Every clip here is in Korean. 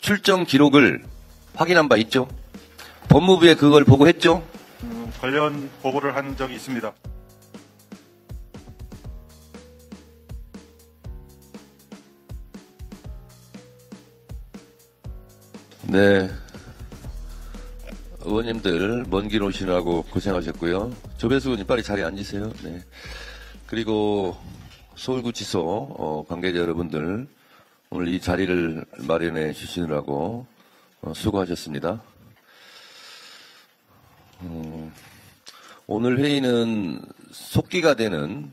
출정 기록을 확인한 바 있죠? 법무부에 그걸 보고했죠? 관련 보고를 한 적이 있습니다. 네. 의원님들 먼 길 오시느라고 고생하셨고요. 조배수 의원님 빨리 자리에 앉으세요. 네. 그리고 서울구치소 관계자 여러분들 오늘 이 자리를 마련해 주시느라고 수고하셨습니다. 오늘 회의는 속기가 되는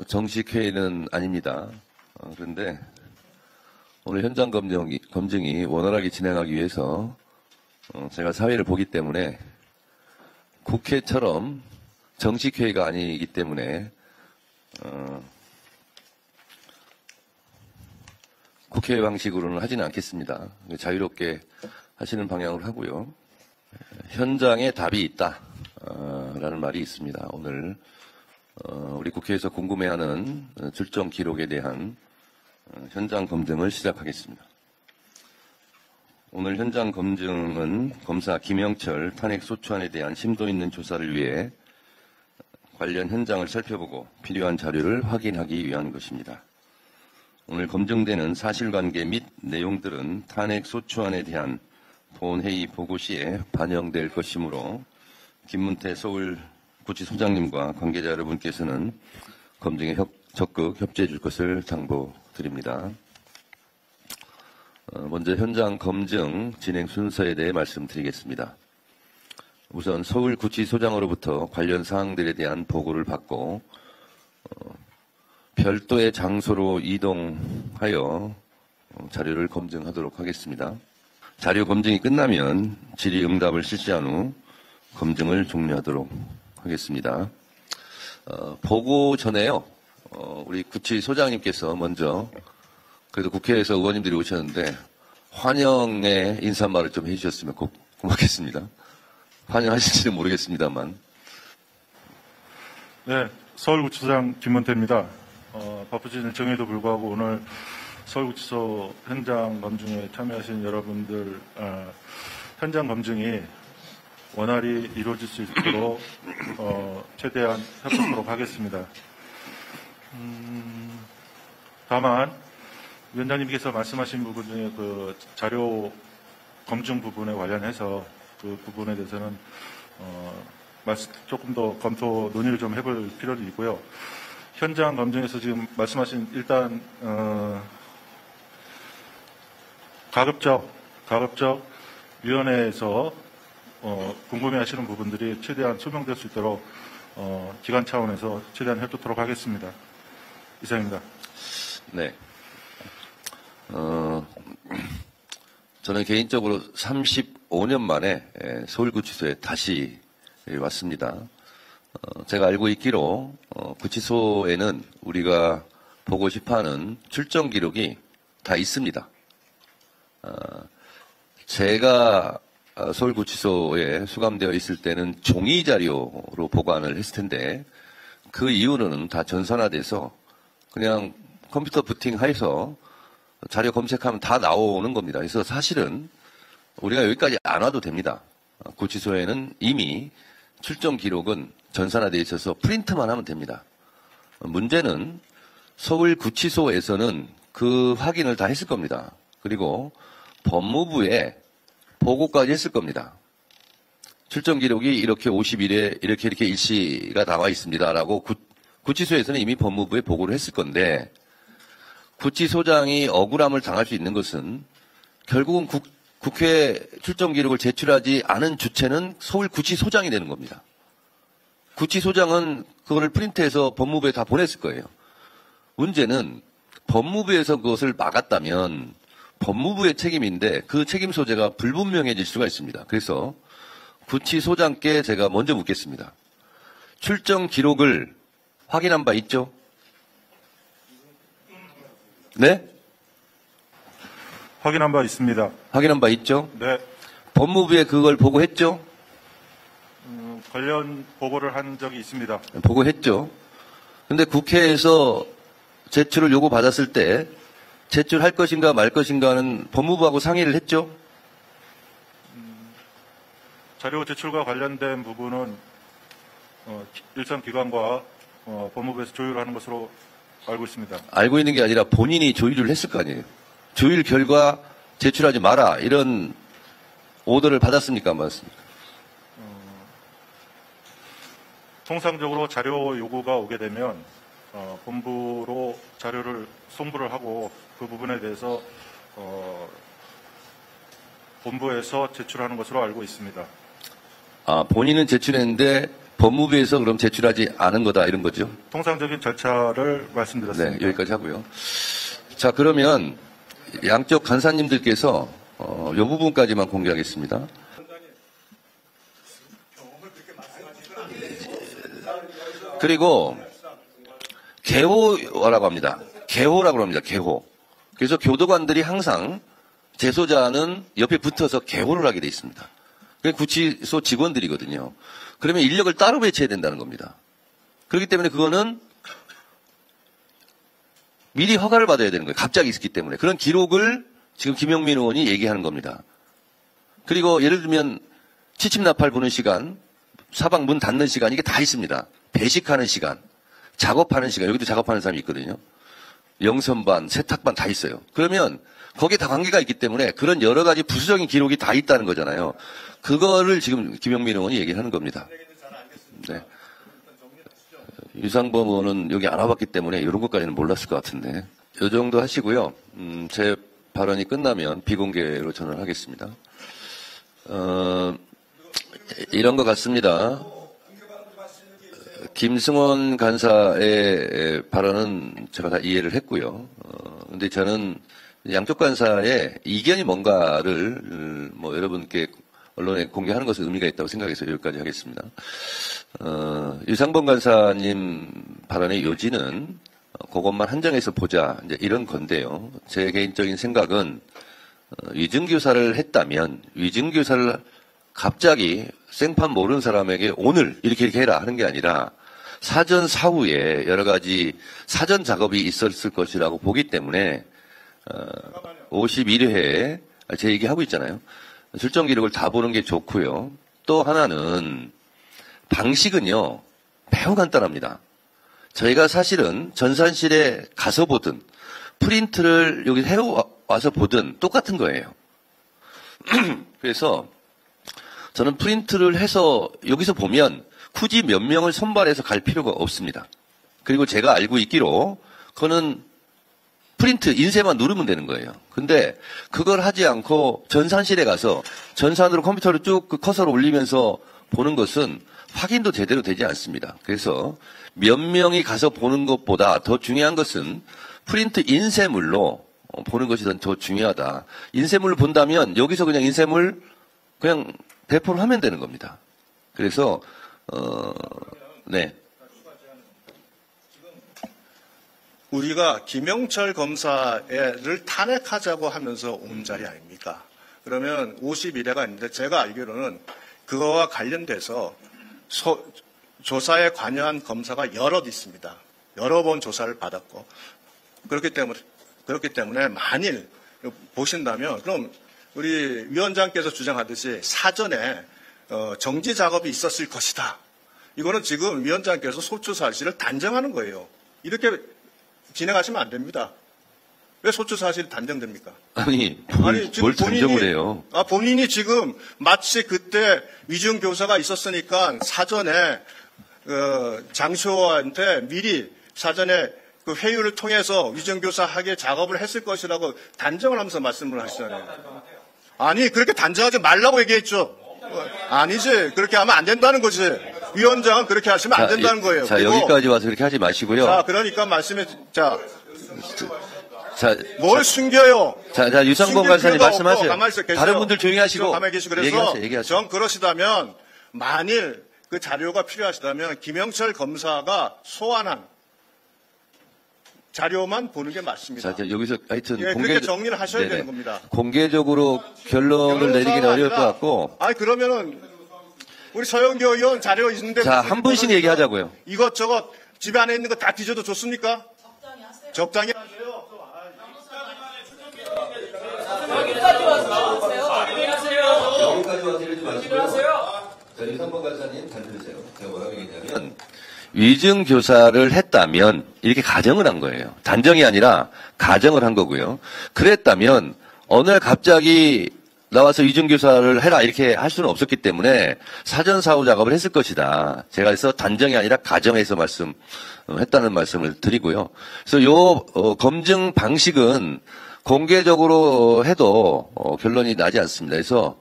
정식 회의는 아닙니다. 그런데 오늘 현장 검증이 원활하게 진행하기 위해서 제가 사회를 보기 때문에 국회처럼 정식 회의가 아니기 때문에 국회 방식으로는 하지는 않겠습니다. 자유롭게 하시는 방향으로 하고요. 현장에 답이 있다 라는 말이 있습니다. 오늘 우리 국회에서 궁금해하는 출정 기록에 대한 현장 검증을 시작하겠습니다. 오늘 현장 검증은 검사 김영철 탄핵 소추안에 대한 심도 있는 조사를 위해 관련 현장을 살펴보고 필요한 자료를 확인하기 위한 것입니다. 오늘 검증되는 사실관계 및 내용들은 탄핵 소추안에 대한 본회의 보고 시에 반영될 것이므로 김문태 서울구치소장님과 관계자 여러분께서는 검증에 적극 협조해 줄 것을 당부드립니다. 먼저 현장 검증 진행 순서에 대해 말씀드리겠습니다. 우선 서울구치소장으로부터 관련 사항들에 대한 보고를 받고 별도의 장소로 이동하여 자료를 검증하도록 하겠습니다. 자료 검증이 끝나면 질의응답을 실시한 후 검증을 종료하도록 하겠습니다. 보고 전에요. 우리 구치소장님께서 먼저 그래도 국회에서 의원님들이 오셨는데 환영의 인사말을 좀 해주셨으면 고맙겠습니다. 환영하실지는 모르겠습니다만. 네, 서울구치소장 김문태입니다. 바쁘신 일정에도 불구하고 오늘 서울구치소 현장 검증에 참여하신 여러분들 현장 검증이 원활히 이루어질 수 있도록 최대한 협조하도록 하겠습니다. 다만 위원장님께서 말씀하신 부분 중에 그 자료 검증 부분에 관련해서 그 부분에 대해서는 조금 더 검토 논의를 좀 해볼 필요는 있고요. 현장 검증에서 지금 말씀하신 일단 가급적 위원회에서 궁금해하시는 부분들이 최대한 소명될 수 있도록 기관 차원에서 최대한 해보도록 하겠습니다. 이상입니다. 네. 저는 개인적으로 35년 만에 서울구치소에 다시 왔습니다. 제가 알고 있기로 구치소에는 우리가 보고 싶어하는 출정 기록이 다 있습니다. 제가 서울구치소에 수감되어 있을 때는 종이 자료로 보관을 했을 텐데 그 이후로는 다 전산화돼서 그냥 컴퓨터 부팅해서 자료 검색하면 다 나오는 겁니다. 그래서 사실은 우리가 여기까지 안 와도 됩니다. 구치소에는 이미 출정 기록은 전산화되어 있어서 프린트만 하면 됩니다. 문제는 서울구치소에서는 그 확인을 다 했을 겁니다. 그리고 법무부에 보고까지 했을 겁니다. 출정 기록이 이렇게 50일에 이렇게 일시가 나와 있습니다라고 구치소에서는 이미 법무부에 보고를 했을 건데 구치소장이 억울함을 당할 수 있는 것은 결국은 국회 출정 기록을 제출하지 않은 주체는 서울구치소장이 되는 겁니다. 구치소장은 그거를 프린트해서 법무부에 다 보냈을 거예요. 문제는 법무부에서 그것을 막았다면 법무부의 책임인데 그 책임 소재가 불분명해질 수가 있습니다. 그래서 구치소장께 제가 먼저 묻겠습니다. 출정 기록을 확인한 바 있죠? 네? 확인한 바 있습니다. 확인한 바 있죠? 네. 법무부에 그걸 보고했죠? 관련 보고를 한 적이 있습니다. 보고했죠. 근데 국회에서 제출을 요구받았을 때 제출할 것인가 말 것인가는 법무부하고 상의를 했죠? 자료 제출과 관련된 부분은 일선 기관과 법무부에서 조율하는 것으로 알고 있습니다. 알고 있는 게 아니라 본인이 조율을 했을 거 아니에요. 조율 결과 제출하지 마라 이런 오더를 받았습니까 안 받았습니까? 통상적으로 자료 요구가 오게 되면 본부로 자료를 송부를 하고 그 부분에 대해서 본부에서 제출하는 것으로 알고 있습니다. 아, 본인은 제출했는데 법무부에서 그럼 제출하지 않은 거다 이런 거죠? 통상적인 절차를 말씀드렸습니다. 네, 여기까지 하고요. 자, 그러면 양쪽 간사님들께서 이 부분까지만 공개하겠습니다. 그리고 개호라고 합니다. 개호라고 합니다. 개호. 그래서 교도관들이 항상 재소자는 옆에 붙어서 개호를 하게 돼 있습니다. 그게 구치소 직원들이거든요. 그러면 인력을 따로 배치해야 된다는 겁니다. 그렇기 때문에 그거는 미리 허가를 받아야 되는 거예요. 갑자기 있었기 때문에. 그런 기록을 지금 김영민 의원이 얘기하는 겁니다. 그리고 예를 들면 취침 나팔 부는 시간, 사방 문 닫는 시간 이게 다 있습니다. 배식하는 시간, 작업하는 시간, 여기도 작업하는 사람이 있거든요. 영선반, 세탁반 다 있어요. 그러면 거기에 다 관계가 있기 때문에 그런 여러 가지 부수적인 기록이 다 있다는 거잖아요. 그거를 지금 김영민 의원이 얘기를 하는 겁니다. 네. 유상범 의원은 여기 안 와봤기 때문에 이런 것까지는 몰랐을 것 같은데. 이 정도 하시고요. 제 발언이 끝나면 비공개로 전환하겠습니다. 이런 것 같습니다. 김승원 간사의 발언은 제가 다 이해를 했고요. 근데 저는 양쪽 간사의 이견이 뭔가를 여러분께 언론에 공개하는 것은 의미가 있다고 생각해서 여기까지 하겠습니다. 유상범 간사님 발언의 요지는 그것만 한정해서 보자 이제 이런 건데요. 제 개인적인 생각은 위증교사를 했다면 위증교사를 갑자기 생판 모르는 사람에게 오늘 이렇게 해라 하는 게 아니라 사전 사후에 여러 가지 사전 작업이 있었을 것이라고 보기 때문에 51회에 제 얘기하고 있잖아요. 출정 기록을 다 보는 게 좋고요. 또 하나는 방식은요. 매우 간단합니다. 저희가 사실은 전산실에 가서 보든 프린트를 여기 해와서 보든 똑같은 거예요. 그래서 저는 프린트를 해서 여기서 보면 굳이 몇 명을 선발해서 갈 필요가 없습니다. 그리고 제가 알고 있기로 그거는 프린트 인쇄만 누르면 되는 거예요. 근데 그걸 하지 않고 전산실에 가서 전산으로 컴퓨터를 쭉 그 커서를 올리면서 보는 것은 확인도 제대로 되지 않습니다. 그래서 몇 명이 가서 보는 것보다 더 중요한 것은 프린트 인쇄물로 보는 것이 더 중요하다. 인쇄물을 본다면 여기서 그냥 인쇄물 그냥 배포를 하면 되는 겁니다. 그래서 네. 우리가 김영철 검사를 탄핵하자고 하면서 온 자리 아닙니까? 그러면 51회가 있는데 제가 알기로는 그거와 관련돼서 조사에 관여한 검사가 여럿 있습니다. 여러 번 조사를 받았고 그렇기 때문에 만일 보신다면 그럼 우리 위원장께서 주장하듯이 사전에 정지 작업이 있었을 것이다. 이거는 지금 위원장께서 소추 사실을 단정하는 거예요. 이렇게 진행하시면 안 됩니다. 왜 소추 사실이 단정됩니까? 아니, 뭘 단정을 해요? 본인이 지금 마치 그때 위증 교사가 있었으니까 사전에 장쇼한테 미리 사전에 그 회의를 통해서 위증 교사하게 작업을 했을 것이라고 단정을 하면서 말씀을 하시잖아요. 아니 그렇게 단정하지 말라고 얘기했죠. 아니지 그렇게 하면 안 된다는 거지. 위원장은 그렇게 하시면 안 된다는 거예요. 자 여기까지 와서 그렇게 하지 마시고요. 자 그러니까 뭘 숨겨요? 자 유상범 간사님 말씀하세요. 다른 분들 조용히 하시고 가만히 계시고 그래서 얘기하세요. 전 그러시다면 만일 그 자료가 필요하시다면 김영철 검사가 소환한 자료만 보는 게 맞습니다. 자, 여기서 하여튼 그렇게 정리를 하셔야 되는 겁니다. 공개적으로 결론을 내리기는 어려울 것 같고. 아니 그러면은 우리 서영교 의원 자료 있는데 자, 한 분씩 얘기하자고요. 이것저것 집에 안에 있는 거 다 뒤져도 좋습니까? 적당히 하세요. 배성범 간사님 잘 들으세요. 제가 뭐라고 얘기했냐면 위증교사를 했다면 이렇게 가정을 한 거예요. 단정이 아니라 가정을 한 거고요. 그랬다면 어느 날 갑자기 나와서 위증교사를 해라 이렇게 할 수는 없었기 때문에 사전 사후 작업을 했을 것이다. 제가 그래서 단정이 아니라 가정에서 했다는 말씀을 드리고요. 그래서 요 검증 방식은 공개적으로 해도 결론이 나지 않습니다. 그래서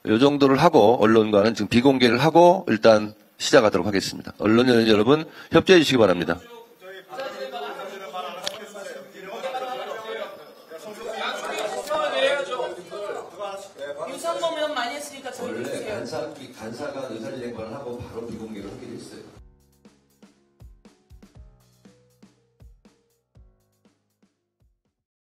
요 정도를 하고 언론과는 지금 비공개를 하고 일단 시작하도록 하겠습니다. 언론 여러분 협조해 주시기 바랍니다. 유상범 의원 많이 했으니까 저희 원래 간사가 의사진행반을 하고 바로 비공개로 하게 돼 있어요.